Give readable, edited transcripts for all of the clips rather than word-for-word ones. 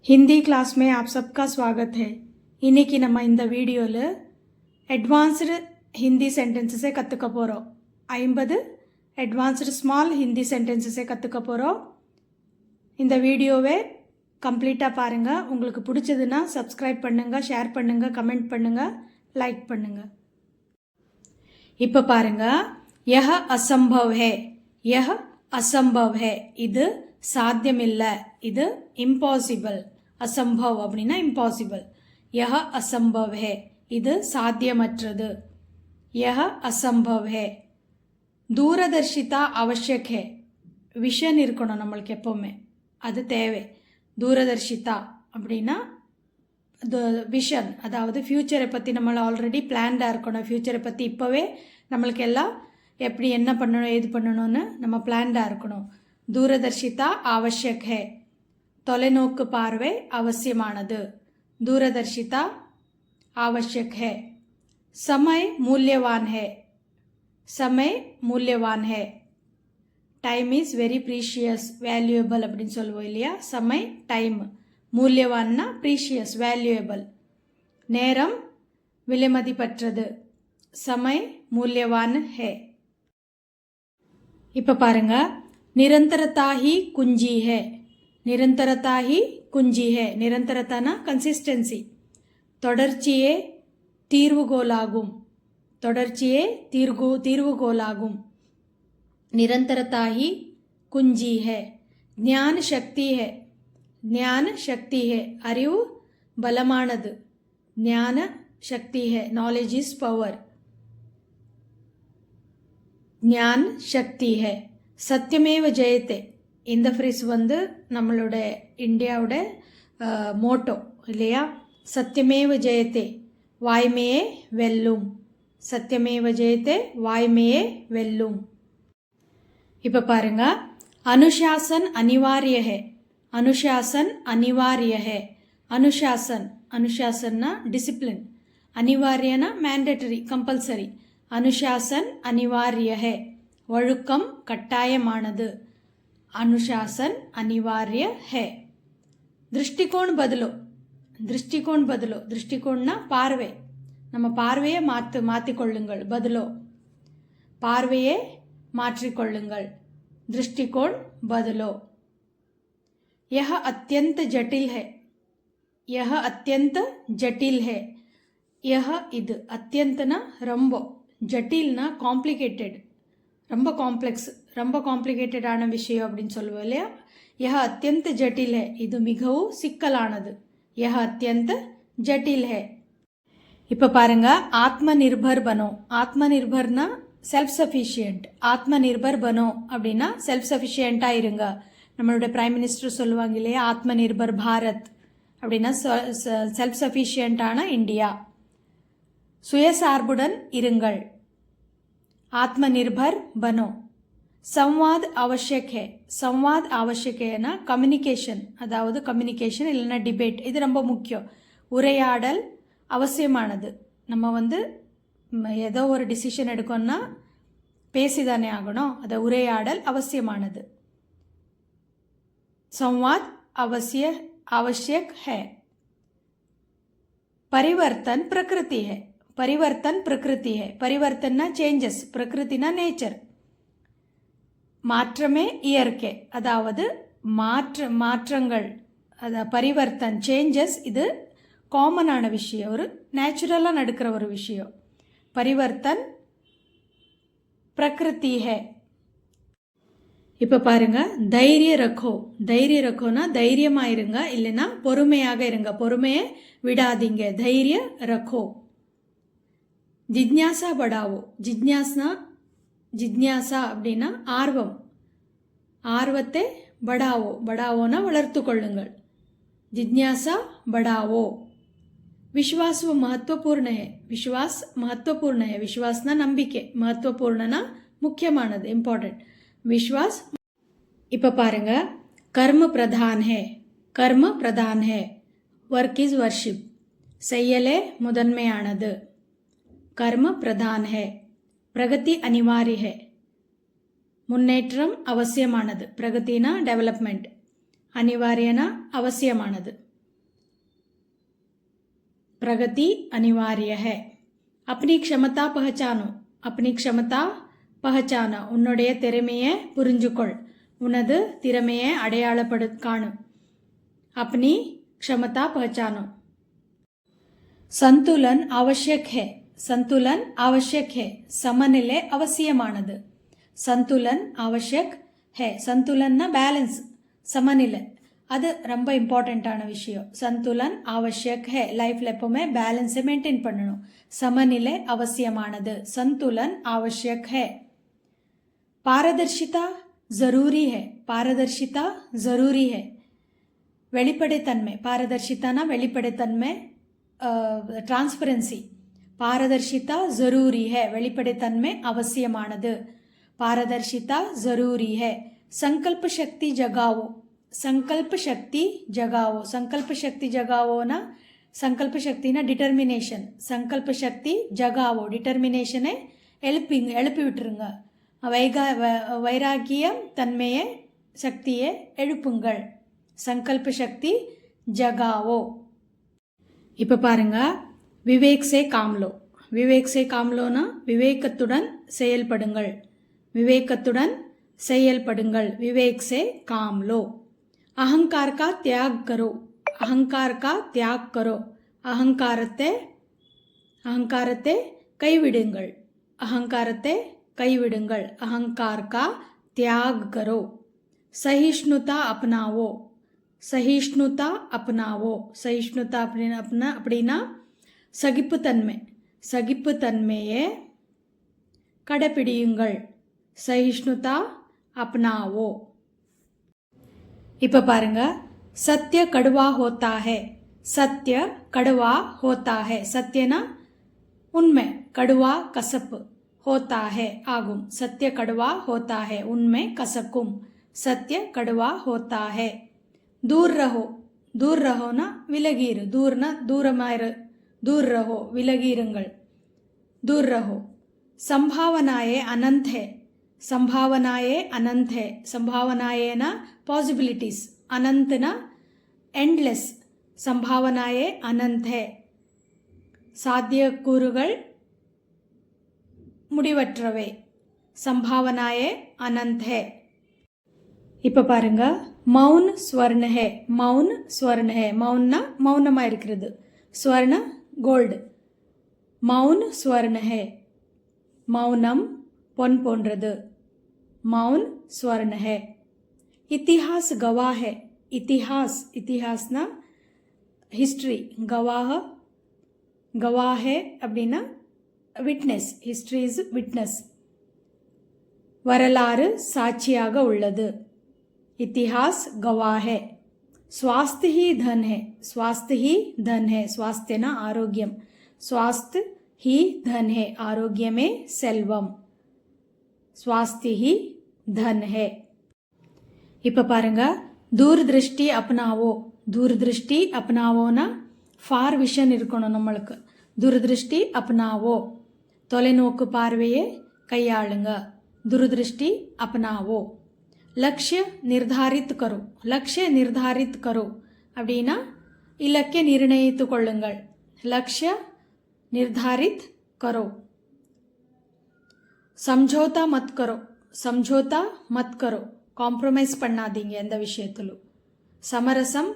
Hindi class में आप सबका स्वागत है. இன்னைக்கு நம்ம இந்த வீடியோவில் அட்வான்ஸ்டு ஹிந்தி சென்டென்சஸை கற்றுக்க போகிறோம். 50 அட்வான்ஸ்டு ஸ்மால் ஹிந்தி சென்டென்சஸை கற்றுக்க போகிறோம். இந்த வீடியோவை கம்ப்ளீட்டாக பாருங்கள். உங்களுக்கு பிடிச்சதுன்னா சப்ஸ்கிரைப் பண்ணுங்கள், ஷேர் பண்ணுங்கள், கமெண்ட் பண்ணுங்கள், லைக் பண்ணுங்கள். இப்போ பாருங்கள், யஹ அசம்பவ் ஹே, யஹ அசம்பவ் ஹே, இது சாத்தியமில்லை, இது இம்பாசிபிள். அசம்பவ் அப்படின்னா இம்பாசிபிள். யஹ அசம்பவ் ஹே, இது சாத்தியமற்றது. யஹ அசம்பவ் ஹே. தூரதர்ஷிதா அவசியக் ஹே, விஷன் இருக்கணும் நம்மளுக்கு எப்போவுமே, அது தேவை. தூரதர்ஷிதா அப்படின்னா விஷன், அதாவது ஃப்யூச்சரை பற்றி நம்மளை ஆல்ரெடி பிளான்டாக இருக்கணும். ஃப்யூச்சரை பற்றி இப்போவே நம்மளுக்கு எல்லாம் எப்படி என்ன பண்ணணும் ஏது பண்ணணும்னு நம்ம பிளான்டாக இருக்கணும். தூரதர்ஷிதா அவசியக் ஹே, தொலைநோக்கு பார்வை அவசியமானது. தூரதர்ஷிதா आवश्यक है. समय मूल्यवान है, समय मूल्यवान है. டைம் இஸ் வெரி ப்ரீஷியஸ், வேல்யூயபிள் அப்படின்னு சொல்லுவோம் இல்லையா. சமய் டைம், மூல்யவான்னா ப்ரீஷியஸ், வேல்யூயபிள். நேரம் விலைமதிப்பற்றது. சமய் மூல்யவான் ஹே. இப்போ பாருங்க, நிரந்தரதா ஹி குஞ்சி ஹே, நிரந்தரதா ஹி குஞ்சி ஹே. நிரந்தரத்தானா கன்சிஸ்டன்சி, தொடர்ச்சியே தீர்வுகோலாகும், தொடர்ச்சியே தீர்வுகோலாகும். निरंतरता ही कुंजी है. ज्ञान शक्ति है, ज्ञान शक्ति है, அறிவு பலமானது. ஞான சக்தி है, knowledge is power. ज्ञान शक्ति है. சத்தியமேவ ஜெயத்தே, இந்த ஃப்ரேஸ் வந்து நம்மளோட இந்தியாவோட மோட்டோ இல்லையா. சத்தியமேவ ஜெயத்தே, வாய்மையே வெல்லும். சத்தியமேவ ஜெயத்தே, வாய்மையே வெல்லும். இப்போ பாருங்க, அனுசாசன் அனிவாரிய ஹே, அனுசாசன் அனிவாரிய ஹே. அனுசாசன், அனுசாசன்னா டிசிப்ளின், அனிவாரியனா மேண்டட்டரி, கம்பல்சரி. அனுசாசன் அனிவாரிய ஹே, ஒழுக்கம் கட்டாயமானது. அனுசாசன் அனிவாரிய ஹே. திருஷ்டிகோண் பதிலோ, திருஷ்டிகோண் பதிலோ, திருஷ்டிகோண்னா பார்வை, நம்ம பார்வையை மாற்றிக்கொள்ளுங்கள். பதிலோ, பார்வையே மாற்றிக்கொள்ளுங்கள். திருஷ்டிகோண் பதலோ. யஹ அத்யந்த ஜட்டில் ஹே, யஹ அத்யந்த ஜட்டில் ஹே. யஹ இது, அத்யந்தனா ரொம்ப, ஜட்டில்னா காம்ப்ளிகேட்டட், ரொம்ப காம்ப்ளெக்ஸ், ரொம்ப காம்ப்ளிகேட்டடான விஷயம் அப்படின்னு சொல்லுவோம் இல்லையா. யஹ அத்யந்த ஜட்டில் ஹே, இது மிகவும் சிக்கலானது. யஹ அத்யந்த ஜட்டில் ஹே. இப்போ பாருங்க, ஆத்ம நிர்பர் பனோ. ஆத்ம நிர்பர்னா செல்ஃப் சஃபிஷியன்ட். ஆத்ம நிர்பர் பனோ அப்படின்னா செல்ஃப் சஃபிஷியண்ட்டாக இருங்க. நம்மளோட பிரைம் மினிஸ்டர் சொல்லுவாங்க இல்லையா, ஆத்ம நிர்பர் பாரத் அப்படின்னா செல்ஃப் சஃபிஷியண்ட்டான இந்தியா. சுயசார்புடன் இருங்கள். ஆத்ம நிர்பர் பனோ. சம்வாத் அவசியக் ஹே, சம்வாத் அவசியக் ஹேனா கம்யூனிகேஷன், அதாவது கம்யூனிகேஷன் இல்லைன்னா டிபேட், இது ரொம்ப முக்கியம். உரையாடல் அவசியமானது. நம்ம வந்து ஏதோ ஒரு டிசிஷன் எடுக்கணும்னா பேசிதானே ஆகணும், அதை உரையாடல் அவசியமானது. संवाद आवश्यक है. परिवर्तन प्रकृति है, परिवर्तन प्रकृति है. परिवर्तन चेंजेस, प्रकृति नेचर. மாற்றமே இயற்கை, அதாவது மாற்றங்கள், பரிவர்த்தன் சேஞ்சஸ், இது காமனான விஷயம், ஒரு நேச்சுரலாக நடக்கிற ஒரு விஷயம். பரிவர்த்தன் பிரகிருதி ஹே. இப்போ பாருங்க, தைரிய ரக்கோ. தைரிய ரக்கோனா தைரியமாக இருங்க, இல்லைன்னா பொறுமையாக இருங்க, பொறுமையை விடாதீங்க. தைரிய ரக்கோ. ஜிக்ஞாசா படாவோ. ஜிக்ஞாசா அப்படின்னா ஆர்வம், ஆர்வத்தை படாவோ, படாவோனா வளர்த்து கொள்ளுங்கள். ஜிக்ஞாசா படாவோ. विश्वास वो महत्वपूर्ण है, विश्वास महत्वपूर्ण है. विश्वासना नंबिके, महत्वपूर्णना मुख्यमानது, इम्पॉर्टेंट. विश्वास. இப்போ பாருங்க, कर्म प्रधान है, कर्म प्रधान है. वर्क इज वर्शिप, செய்யலே முதன்மையானது. कर्म प्रधान है. प्रगति अनिवार्य है, முன்னேற்றம் அவசியமானது. பிரகதினா டெவலப்மெண்ட், அனிவாரியனா அவசியமானது. प्रगति अनिवार्य है. अपनी क्षमता पहचानो. अपनी क्षमता பஹச்சான, உன்னுடைய திறமையை புரிஞ்சுக்கொள், உனது திறமையை அடையாளப்படு காணு. अपनी क्षमता पहचानो. संतुलन आवश्यक है. संतुलन आवश्यक है. समनिலை அவசியமானது. संतुलन आवश्यक है. संतुलன்னா பேலன்ஸ், சமநிலை, அது ரொம்ப இம்பார்ட்டண்ட்டான விஷயம். संतुलन आवश्यक है. லைஃப்ல எப்பவுமே பேலன்ஸை மெயின்டைன் பண்ணணும். சமநிலை அவசியமானது. संतुलन आवश्यक है. पारदर्शिता जरूरी है. पारदर्शिता जरूरी है. வெளிப்படைத்தன்மை, பாரதர்ஷிதானா வெளிப்படைத்தன்மை, டிரான்ஸ்பரன்சி. பாரதர்ஷிதா ஜரூரி है. வெளிப்படைத்தன்மை அவசியமானது. பாரதர்ஷிதா ஜரூரி है. संकल्प शक्ति जगाओ. संकल्प शक्ति जगाओ. संकल्प शक्ति जगाओனா संकल्प शक्तिனா டிட்டர்மினேஷன். संकल्प शक्ति जगाओ, டிட்டர்மினேஷனை எழுப்பி விட்டுருங்க. வைராக்கியம் தன்மையை சக்தியை எழுப்புங்கள். संकल्प शक्ति जगाओ. இப்போ பாருங்க, விவேக் சே காம் லோ. விவேக் சே காம் லோனா விவேகத்துடன் செயல்படுங்கள். விவேகத்துடன் செயல்படுங்கள். விவேக் சே காம் லோ. அகங்கார் கா தியாக் கரோ. அகங்கார் கா தியாக் கரோ. அகங்காரத்தை கைவிடுங்கள். அகங்காரத்தை கைவிடுங்கள். அகங்கார் கா தியாக் கரோ. சகிஷ்ணுதா அப்னாவோ. சகிஷ்ணுதா அப்னாவோ. சகிஷ்ணுதா அப்படின்னா சகிப்புத்தன்மை. சகிப்புத்தன்மையை கடைப்பிடியுங்கள். சகிஷ்ணுதா அப்னாவோ. இப்போ பாருங்க, சத்ய கடுவா ஹோத்தா ஹே. சத்ய கடுவா ஹோத்தா ஹே. சத்யனா உண்மை, கடுவா கசப்பு, ஹோத்தா ஹே ஆகும். சத்ய கடுவா ஹோத்தா ஹே, உண்மை கசக்கும். சத்ய கடுவா ஹோத்தா ஹே. தூர் ரஹோ. தூர் ரஹோனா விலகிரு. தூர்னா தூரமாயிரு. தூர் ரஹோ விலகிருங்கள். தூர் ரஹோ. संभावनाएं अनंत है. संभावनाएं अनंत है. संभावनाएं पॉसिबिलिटीज, अनंतना एंडलेस. संभावनाएं अनंत है. சாத்தியக்கூறுகள் முடிவற்றவை. संभावनाएं अनंत है. இப்போ பாருங்க, மௌன் ஸ்வர்ண ஹே. மௌன் ஸ்வர்ண ஹே. மௌன்னா மௌனமாக இருக்கிறது. ஸ்வர்ண கோல்டு. மௌன் ஸ்வர்ண ஹே. மௌனம் பொன் போன்றது. மௌன் ஸ்வர்ண ஹே. இத்திஹாஸ் கவாஹ் ஹே. இத்திஹாஸ், இத்திஹாஸ்னா ஹிஸ்ட்ரி. கவாஹே அப்படின்னா விட்னஸ். History is witness. வரலாறு சாட்சியாக உள்ளது. இத்திஹாஸ் கவாஹே. स्वास्थ्य ही धन है. स्वास्थ्य ही धन है. स्वास्थ्यना आरोग्यम. स्वास्थ्य ही धन है. आरोग्यमे सेल्वम. स्वास्थ्य ही धन है. இப்போ பாருங்க, தூர்திருஷ்டி அப்னாவோ. தூர்திருஷ்டி அப்னாவோனா ஃபார் விஷன் இருக்கணும் நம்மளுக்கு. தூர்திருஷ்டி அப்னாவோ, தொலைநோக்கு பார்வையை கையாளுங்க. துர்திருஷ்டி அப்னாவோ. லக்ஷ்ய நிர்தாரித் கரோ. லக்ஷ்ய நிர்தாரித் கரோ அப்படின்னா இலக்கை நிர்ணயித்து கொள்ளுங்கள். லக்ஷ்ய நிர்தாரித் கரோ. சம்ஜோதா மத் கரோ. சம்ஜோதா மத் கரோ. காம்ப்ரமைஸ் பண்ணாதீங்க எந்த விஷயத்திலும். சமரசம்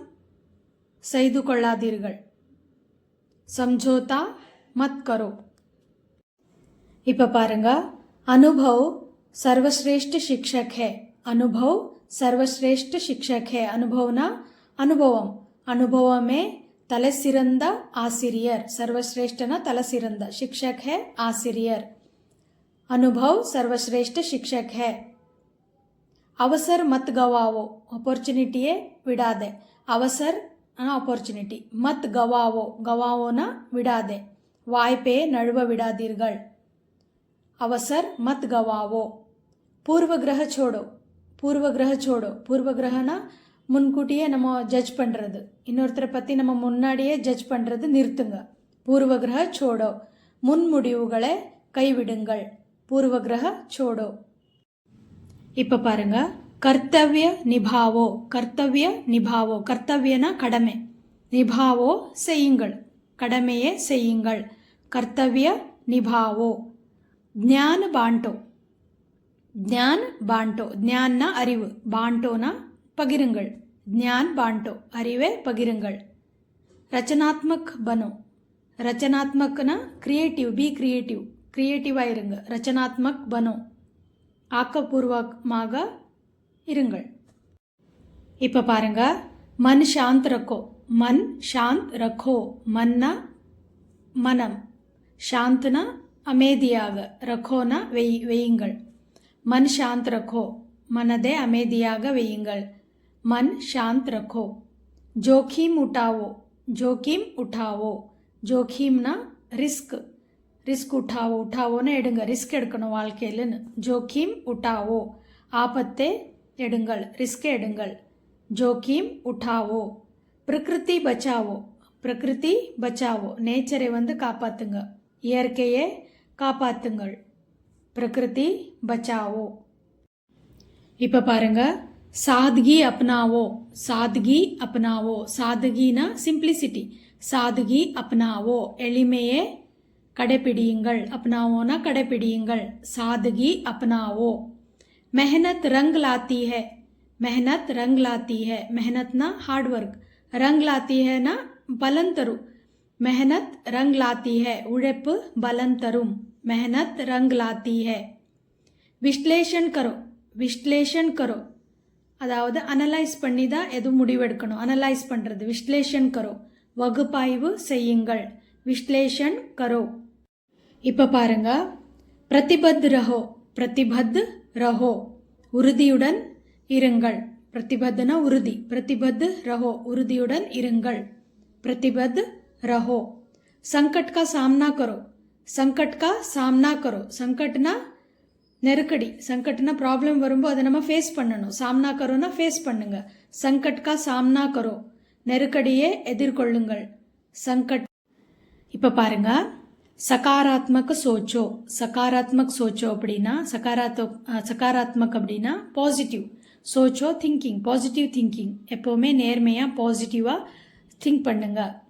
செய்து கொள்ளாதீர்கள். சம்ஜோதா மத் கரோ. இப்போ பாருங்க, அனுபவ் सर्वश्रेष्ठ शिक्षक है. अनुभव सर्वश्रेष्ठ शिक्षक है. अनुभवना अनुभवम. अनुभवमे तलसिरंद आसिरियर. सर्वश्रेष्ठना तलसिरंद. शिक्षक है आसिरियर. अनुभव सर्वश्रेष्ठ शिक्षक है. अवसर मत गवाओ. अपॉर्चुनिटी विडादे. अवसर अपॉर्चुनिटी. मत गवाओ. गवाओना विडादे. वाய்ப்பே நழுவ விடாதீர்கள். अवसर मत गवाओ. पूर्व ग्रह छोड़ो. पूर्व ग्रह छोड़ो. पूर्व ग्रहना முன்கூட்டியே நம்ம ஜட்ஜ் பண்ணுறது, இன்னொருத்தரை பற்றி நம்ம முன்னாடியே ஜட்ஜ் பண்ணுறது நிறுத்துங்க. பூர்வ கிரக சோடோ. முன்முடிவுகளை கைவிடுங்கள். பூர்வ கிரக சோடோ. இப்போ பாருங்க, கர்த்தவ்ய நிபாவோ. கர்த்தவ்ய நிபாவோ. கர்த்தவ்யனா கடமை. நிபாவோ செய்யுங்கள். கடமையை செய்யுங்கள். கர்த்தவ்ய நிபாவோ. ஞான பாண்டோ. ஞான் பாண்டோ. ஞான்னா அறிவு, பாண்டோனா பகிருங்கள். ஞான் பாண்டோ அறிவை பகிருங்கள். ரச்சனாத்மக் பனோ. ரச்சனாத்மக்னா கிரியேட்டிவ், பி கிரியேட்டிவ், கிரியேட்டிவாக இருங்க. ரச்சனாத்மக் பனோ ஆக்கப்பூர்வமாக இருங்கள். இப்போ பாருங்க, மன் சாந்த் ரக்கோ. மன் சாந்த் ரக்கோ. மன்னா மனம், சாந்த்னா அமைதியாக, ரக்கோனா வையுங்கள். மன் சாந்த் ரக்கோ, மனதை அமைதியாக வையுங்கள். மன் சாந்த் ரக்கோ. ஜோக்கிம் உட்டாவோ. ஜோக்கிம் உட்டாவோ. ஜோக்கிம்னா ரிஸ்க். ரிஸ்க் உட்டாவோ. உட்டாவோன்னு எடுங்க, ரிஸ்க் எடுக்கணும் வாழ்க்கையில்னு. ஜோக்கிம் உட்டாவோ, ஆபத்தை எடுங்கள், ரிஸ்க் எடுங்கள். ஜோக்கிம் உட்டாவோ. பிரகிருதி பச்சாவோ. பிரகிருதி பச்சாவோ, நேச்சரை காப்பாற்றுங்க, இயற்கையை காப்பாற்றுங்கள். பிரகிருதி பச்சாவோ. இப்போ பாருங்க, சாத்கி அப்னாவோ. சாத்கி அப்னாவோ. சாத்கினா சிம்பிளிசிட்டி. சாத்கி அப்னாவோ, எளிமையை கடைப்பிடியுங்கள். அப்னாவோனா கடைப்பிடியுங்கள். சாத்கி அப்னாவோ. மெஹனத் ரங் லாத்தி है. மெஹனத் ரங் லாத்தி है. மெஹனத்னா ஹார்ட் ஒர்க், ரங் லாத்தி हैனா பலன் தரும். மெஹனத் ரங் லாத்தி है, உழைப்பு பலன் தரும். மெஹனத் ரங் லாத்தி है. விஷ்லேஷன் கரோ. விஷ்லேஷன் கரோ, அதாவது அனலைஸ் பண்ணி தான் எதுவும் முடிவெடுக்கணும். அனலைஸ் பண்ணுறது விஷ்லேஷன் கரோ. வகுப்பாய்வு செய்யுங்கள். விஷ்லேஷன் கரோ. இப்போ பாருங்க, பிரதிபத் ரஹோ. பிரதிபத் ரஹோ, உறுதியுடன் இருங்கள். பிரதிபத்னா உறுதி. பிரதிபத் ரஹோ, உறுதியுடன் இருங்கள். பிரதிபத் ரஹோ. संकट का सामना करो. संकट का सामना करो. संकटना நெருக்கடி. சங்கட்னா ப்ராப்ளம் வரும்போது அதை நம்ம ஃபேஸ் பண்ணணும். சாம்னா கரோனா ஃபேஸ் பண்ணுங்க. சங்கட் கா சாம்னா கரோ, நெருக்கடியை எதிர்கொள்ளுங்கள். சங்கட். இப்போ பாருங்க, சகாராத்மக் சோச்சோ. சகாராத்மக் சோச்சோ அப்படின்னா சகாராத்மக் அப்படின்னா பாசிட்டிவ். சோச்சோ திங்கிங், பாசிட்டிவ் திங்கிங். எப்போவுமே நேர்மையாக பாசிட்டிவாக திங்க் பண்ணுங்க.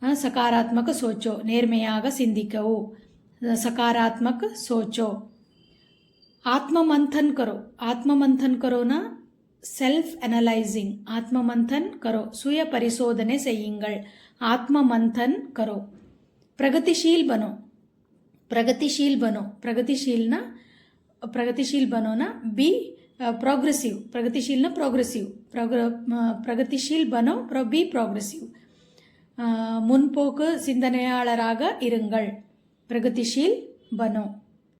சகாராத்மக் சோச்சோ, நேர்மையாக சிந்திக்கவோ. சகாராத்மக் சோச்சோ. आत्म मंथन करो. आत्म मंथन करो ना सेल्फ एनालाइजिंग. आत्म मंथन करो, सुय परिशोधने செய்யுங்கள். आत्म मंथन करो. प्रगतिशील बनो. प्रगतिशील बनो. प्रगतिशीलना प्रगतिशील बनो ना बी प्रोग्रेसिव. प्रगतिशील ना प्रोग्रेसिव. प्रगतिशील बनो, बी प्रोग्रेसिव. முன்போக்கு சிந்தனையாளராக இருங்கள். प्रगतिशील बनो.